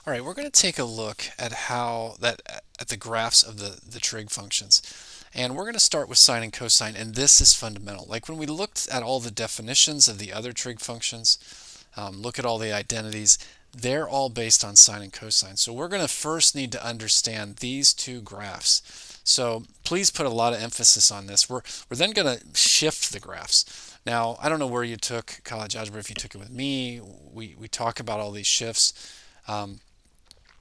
All right, we're going to take a look at at the graphs of the trig functions. And we're going to start with sine and cosine, and this is fundamental. Like when we looked at all the definitions of the other trig functions, look at all the identities, they're all based on sine and cosine. So we're going to first need to understand these two graphs. So please put a lot of emphasis on this. We're then going to shift the graphs. Now, I don't know where you took college algebra, if you took it with me. We talk about all these shifts.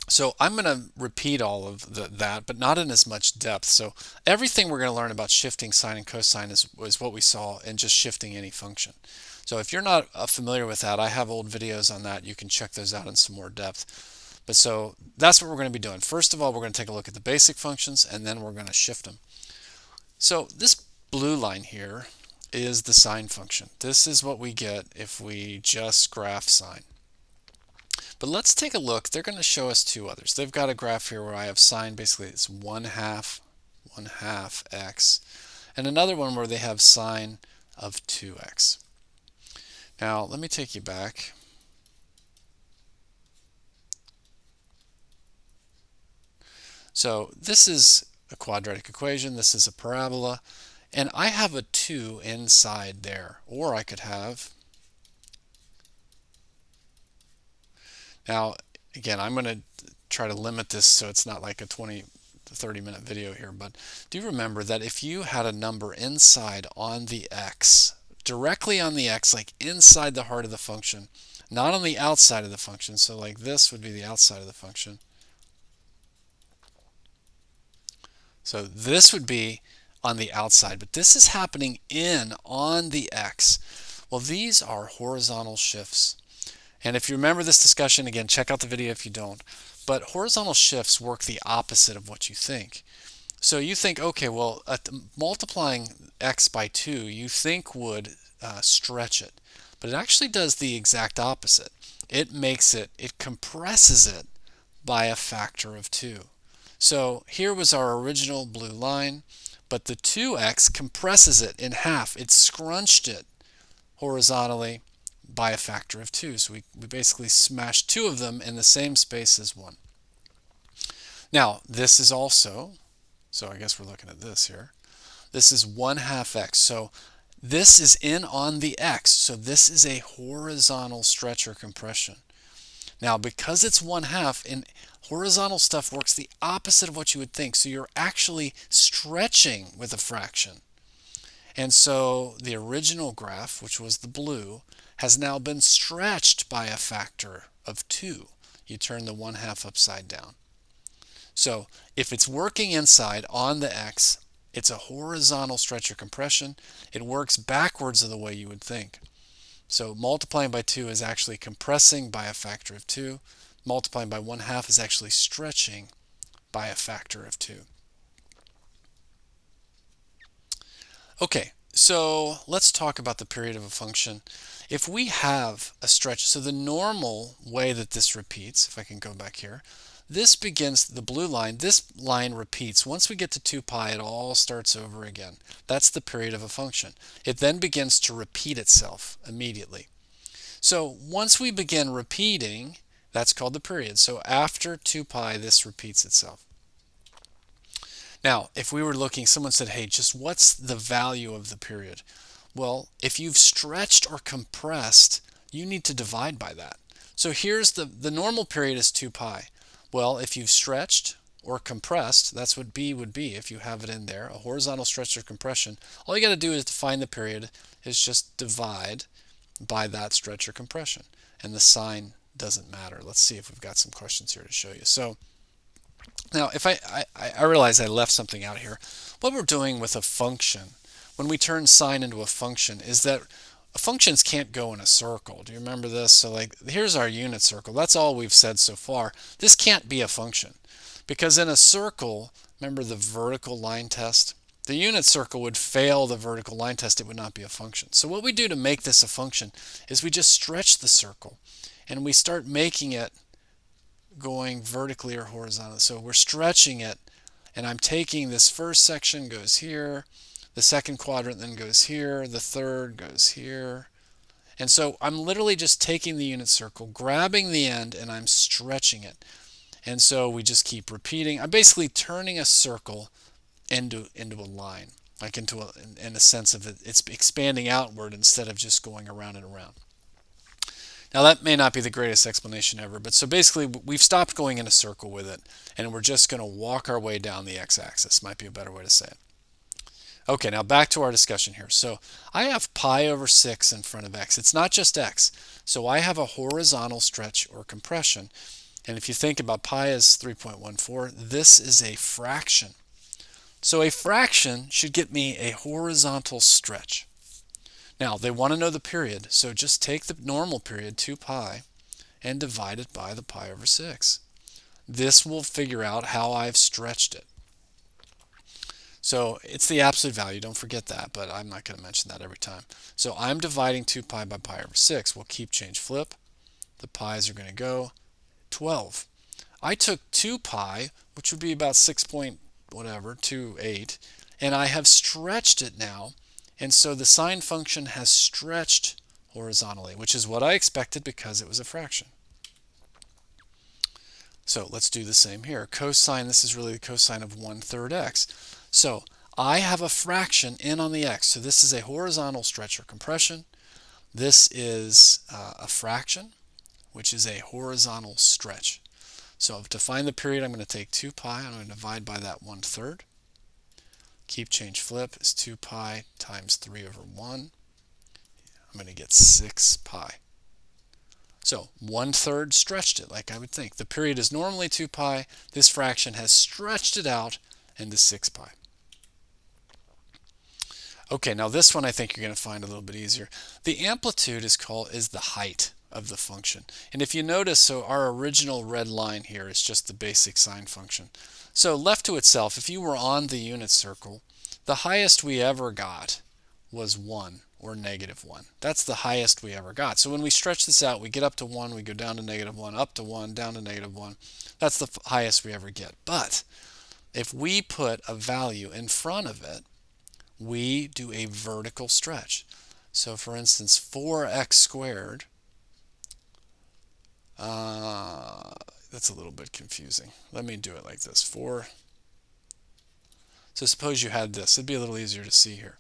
So I'm going to repeat all of that, but not in as much depth. So everything we're going to learn about shifting sine and cosine is what we saw in just shifting any function. So if you're not familiar with that, I have old videos on that. You can check those out in some more depth. But so that's what we're going to be doing. First of all, we're going to take a look at the basic functions, and then we're going to shift them. So this blue line here is the sine function. This is what we get if we just graph sine. But let's take a look. They're going to show us two others. They've got a graph here where I have sine, basically it's 1/2 x, and another one where they have sine of 2x. Now let me take you back. So this is a quadratic equation, this is a parabola, and I have a 2 inside there, or I could have, now again, I'm going to try to limit this so it's not like a 20 to 30-minute video here, but do remember that if you had a number inside on the x, directly on the x, like inside the heart of the function, not on the outside of the function, so like this would be the outside of the function. So this would be on the outside, but this is happening in on the x. Well, these are horizontal shifts. And if you remember this discussion, again, check out the video if you don't. But horizontal shifts work the opposite of what you think. So you think, okay, well, multiplying x by 2, you think would stretch it. But it actually does the exact opposite. It compresses it by a factor of 2. So here was our original blue line, but the 2x compresses it in half. It scrunched it horizontally by a factor of 2. So we basically smashed two of them in the same space as one. Now, this is also, so I guess we're looking at this here. This is 1/2 x. So this is in on the x. So this is a horizontal stretch or compression. Now, because it's 1/2, and horizontal stuff works the opposite of what you would think. So you're actually stretching with a fraction. And so the original graph, which was the blue, has now been stretched by a factor of 2. You turn the 1/2 upside down. So if it's working inside on the x, it's a horizontal stretch or compression. It works backwards of the way you would think. So multiplying by 2 is actually compressing by a factor of 2. Multiplying by 1/2 is actually stretching by a factor of 2. Okay, so let's talk about the period of a function. If we have a stretch, so the normal way that this repeats, if I can go back here, this begins, the blue line, this line repeats. Once we get to 2 pi, it all starts over again. That's the period of a function. It then begins to repeat itself immediately. So once we begin repeating, that's called the period. So after 2 pi, this repeats itself. Now, if we were looking, someone said, hey, just what's the value of the period? Well, if you've stretched or compressed, you need to divide by that. So here's the normal period is 2 pi. Well, if you've stretched or compressed, that's what B would be if you have it in there, a horizontal stretch or compression. All you got to do is to find the period is just divide by that stretch or compression. And the sign doesn't matter. Let's see if we've got some questions here to show you. So now, if I realize I left something out here. What we're doing with a function, when we turn sine into a function, is that functions can't go in a circle. Do you remember this? So like, here's our unit circle. That's all we've said so far. This can't be a function. Because in a circle, remember the vertical line test? The unit circle would fail the vertical line test. It would not be a function. So what we do to make this a function is we just stretch the circle. And we start making it going vertically or horizontally. So we're stretching it, and I'm taking this first section goes here, the second quadrant then goes here, the third goes here, And so I'm literally just taking the unit circle, grabbing the end, and I'm stretching it. And so we just keep repeating. I'm basically turning a circle into a line, like in a sense of it's expanding outward instead of just going around and around. Now that may not be the greatest explanation ever, but so basically we've stopped going in a circle with it, and we're just going to walk our way down the x-axis, might be a better way to say it. Okay, now back to our discussion here. So I have pi over 6 in front of x. It's not just x. So I have a horizontal stretch or compression. And if you think about pi as 3.14, this is a fraction. So a fraction should get me a horizontal stretch. Now, they want to know the period, so just take the normal period, 2 pi, and divide it by the pi over 6. This will figure out how I've stretched it. So it's the absolute value, don't forget that, but I'm not going to mention that every time. So I'm dividing 2 pi by pi over 6. We'll keep change flip. The pi's are going to go 12. I took 2 pi, which would be about 6.28, and I have stretched it now. And so the sine function has stretched horizontally, which is what I expected because it was a fraction. So let's do the same here. Cosine, this is really the cosine of 1/3 x. So I have a fraction in on the x. So this is a horizontal stretch or compression. This is a fraction, which is a horizontal stretch. So to find the period, I'm going to take 2 pi. I'm going to divide by that 1/3. Keep change flip is 2 pi times 3 over 1. I'm going to get 6 pi. So 1/3 stretched it like I would think. The period is normally 2 pi. This fraction has stretched it out into 6 pi. Okay, now this one I think you're going to find a little bit easier. The amplitude is the height of the function. And if you notice, so our original red line here is just the basic sine function. So left to itself, if you were on the unit circle, the highest we ever got was 1 or -1. That's the highest we ever got. So when we stretch this out, we get up to 1, we go down to -1, up to 1, down to -1. That's the highest we ever get. But if we put a value in front of it, we do a vertical stretch. So for instance, 4x squared, that's a little bit confusing. Let me do it like this. So suppose you had this. It'd be a little easier to see here.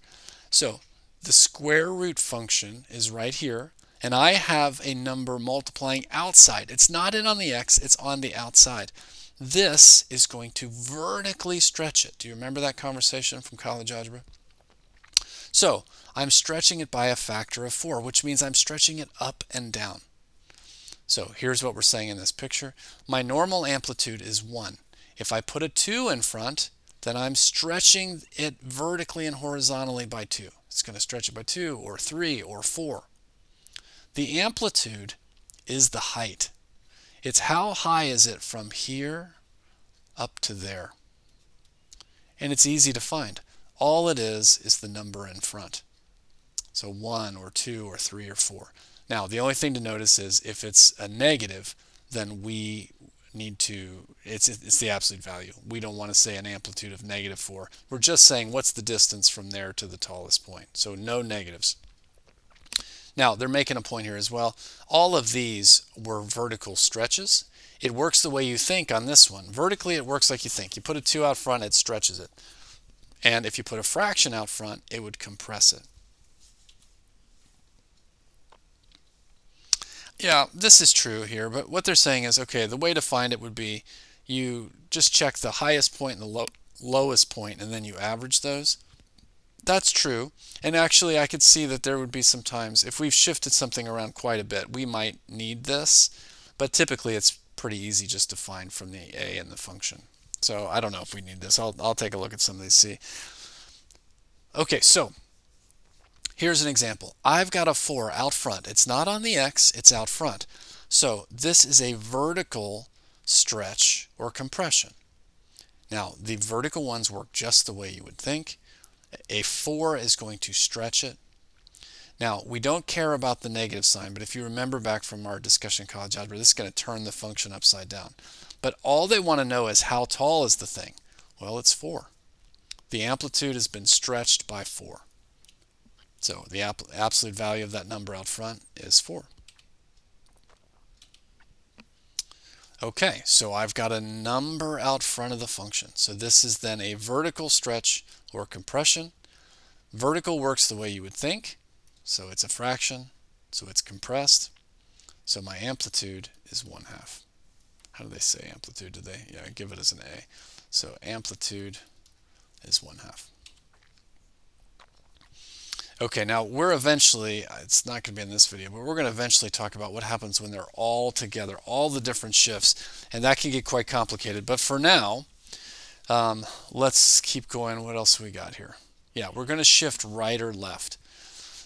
So the square root function is right here, and I have a number multiplying outside. It's not in on the x, it's on the outside. This is going to vertically stretch it. Do you remember that conversation from college algebra? So I'm stretching it by a factor of 4, which means I'm stretching it up and down. So here's what we're saying in this picture. My normal amplitude is 1. If I put a 2 in front, then I'm stretching it vertically and horizontally by 2. It's going to stretch it by 2 or 3 or 4. The amplitude is the height. It's how high is it from here up to there. And it's easy to find. All it is the number in front. So 1 or 2 or 3 or 4. Now, the only thing to notice is if it's a negative, then we need to, it's the absolute value. We don't want to say an amplitude of -4. We're just saying what's the distance from there to the tallest point. So no negatives. Now, they're making a point here as well. All of these were vertical stretches. It works the way you think on this one. Vertically, it works like you think. You put a 2 out front, it stretches it. And if you put a fraction out front, it would compress it. Yeah, this is true here, but what they're saying is, okay, the way to find it would be you just check the highest point and the lowest point, and then you average those. That's true, and actually I could see that there would be some times, if we've shifted something around quite a bit, we might need this, but typically it's pretty easy just to find from the a and the function. So I don't know if we need this. I'll take a look at some of these, see. Okay, so here's an example. I've got a 4 out front. It's not on the x, it's out front. So this is a vertical stretch or compression. Now, the vertical ones work just the way you would think. A 4 is going to stretch it. Now, we don't care about the negative sign, but if you remember back from our discussion in college algebra, this is going to turn the function upside down. But all they want to know is how tall is the thing? Well, it's 4. The amplitude has been stretched by 4. So the absolute value of that number out front is 4. Okay, so I've got a number out front of the function. So this is then a vertical stretch or compression. Vertical works the way you would think. So it's a fraction, so it's compressed. So my amplitude is 1/2. How do they say amplitude? Do they? Yeah, give it as an A. So amplitude is 1/2. Okay, now we're eventually, it's not going to be in this video, but we're going to eventually talk about what happens when they're all together, all the different shifts, and that can get quite complicated. But for now, let's keep going. What else we got here? Yeah, we're going to shift right or left.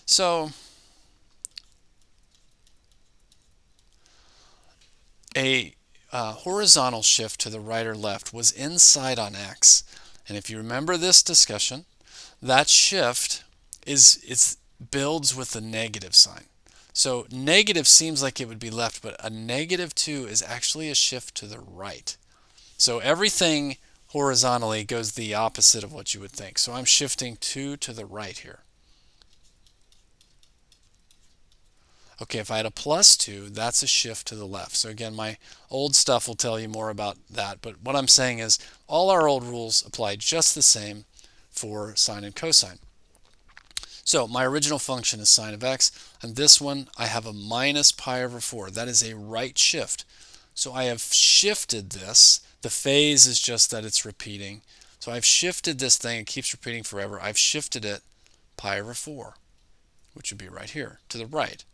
So a horizontal shift to the right or left was inside on x. And if you remember this discussion, that shift builds with the negative sign. So negative seems like it would be left, but a -2 is actually a shift to the right. So everything horizontally goes the opposite of what you would think. So I'm shifting 2 to the right here. Okay, if I had a +2, that's a shift to the left. So again, my old stuff will tell you more about that. But what I'm saying is all our old rules apply just the same for sine and cosine. So my original function is sine of x, and this one I have a -π/4. That is a right shift. So I have shifted this. The phase is just that it's repeating. So I've shifted this thing. It keeps repeating forever. I've shifted it π/4, which would be right here to the right.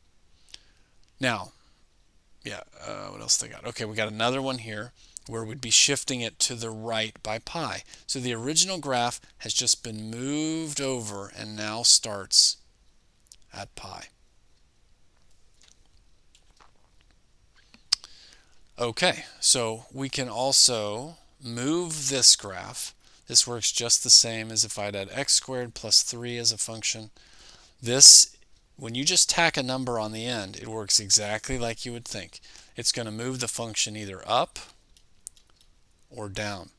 Now, yeah, what else they got? Okay, we got another one here where we'd be shifting it to the right by pi. So the original graph has just been moved over and now starts at pi. Okay, so we can also move this graph. This works just the same as if I'd had x² + 3 as a function. This, when you just tack a number on the end, it works exactly like you would think. It's going to move the function either up or down.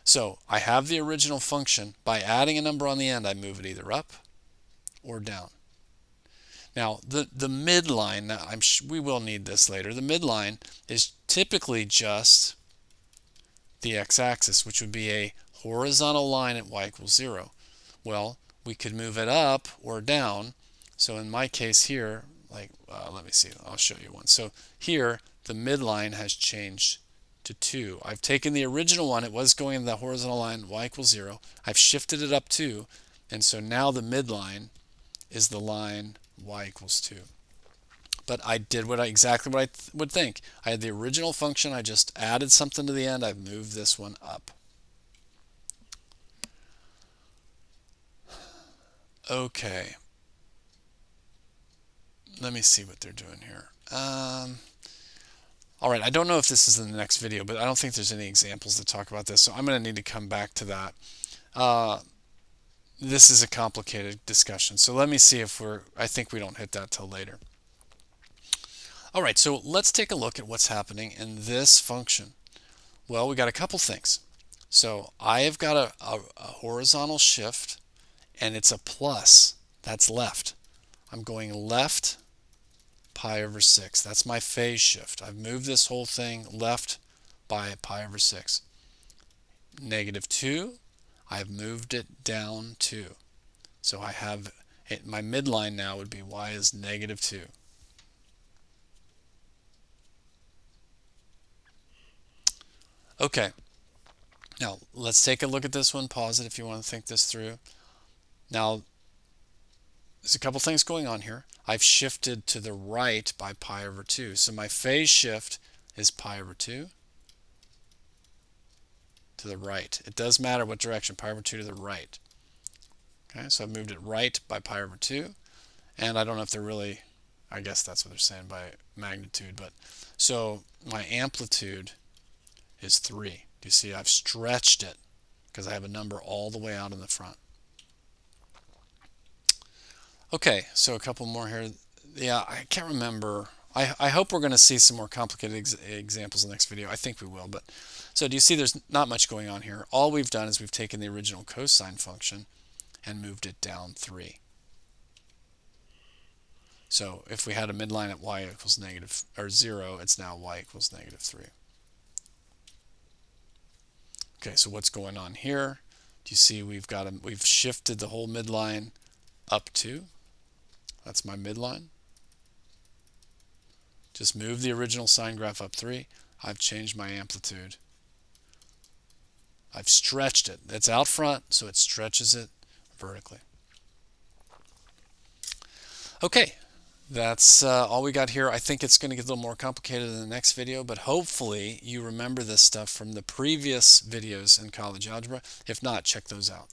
So I have the original function. By adding a number on the end, I move it either up or down. Now the midline, now we will need this later, the midline is typically just the x-axis, which would be a horizontal line at y = 0. Well, we could move it up or down. So in my case here, like let me see, I'll show you one. So here the midline has changed to 2. I've taken the original one, it was going in the horizontal line y = 0. I've shifted it up 2, and so now the midline is the line y = 2. But I did exactly what I would think. I had the original function, I just added something to the end, I've moved this one up. Okay. Let me see what they're doing here. All right, I don't know if this is in the next video, but I don't think there's any examples that talk about this, so I'm going to need to come back to that. This is a complicated discussion, so let me see if I think we don't hit that till later. All right, so let's take a look at what's happening in this function. Well, we got a couple things. So I have got a horizontal shift, and it's a plus. That's left. I'm going left π/6. That's my phase shift. I've moved this whole thing left by π/6. -2, I've moved it down 2. So I have my midline now would be y is -2. Okay, now let's take a look at this one. Pause it if you want to think this through. Now, there's a couple things going on here. I've shifted to the right by π/2. So my phase shift is π/2 to the right. It does matter what direction, π/2 to the right. Okay, so I've moved it right by π/2. And I don't know if they're really, I guess that's what they're saying by magnitude. But so my amplitude is 3. Do you see I've stretched it because I have a number all the way out in the front. Okay, so a couple more here. Yeah, I can't remember. I hope we're going to see some more complicated examples in the next video. I think we will. But so do you see there's not much going on here? All we've done is we've taken the original cosine function and moved it down 3. So if we had a midline at y equals negative or 0, it's now y equals negative 3. Okay, so what's going on here? Do you see we've shifted the whole midline up 2? That's my midline. Just move the original sine graph up 3. I've changed my amplitude. I've stretched it. It's out front, so it stretches it vertically. Okay, that's all we got here. I think it's going to get a little more complicated in the next video, but hopefully you remember this stuff from the previous videos in college algebra. If not, check those out.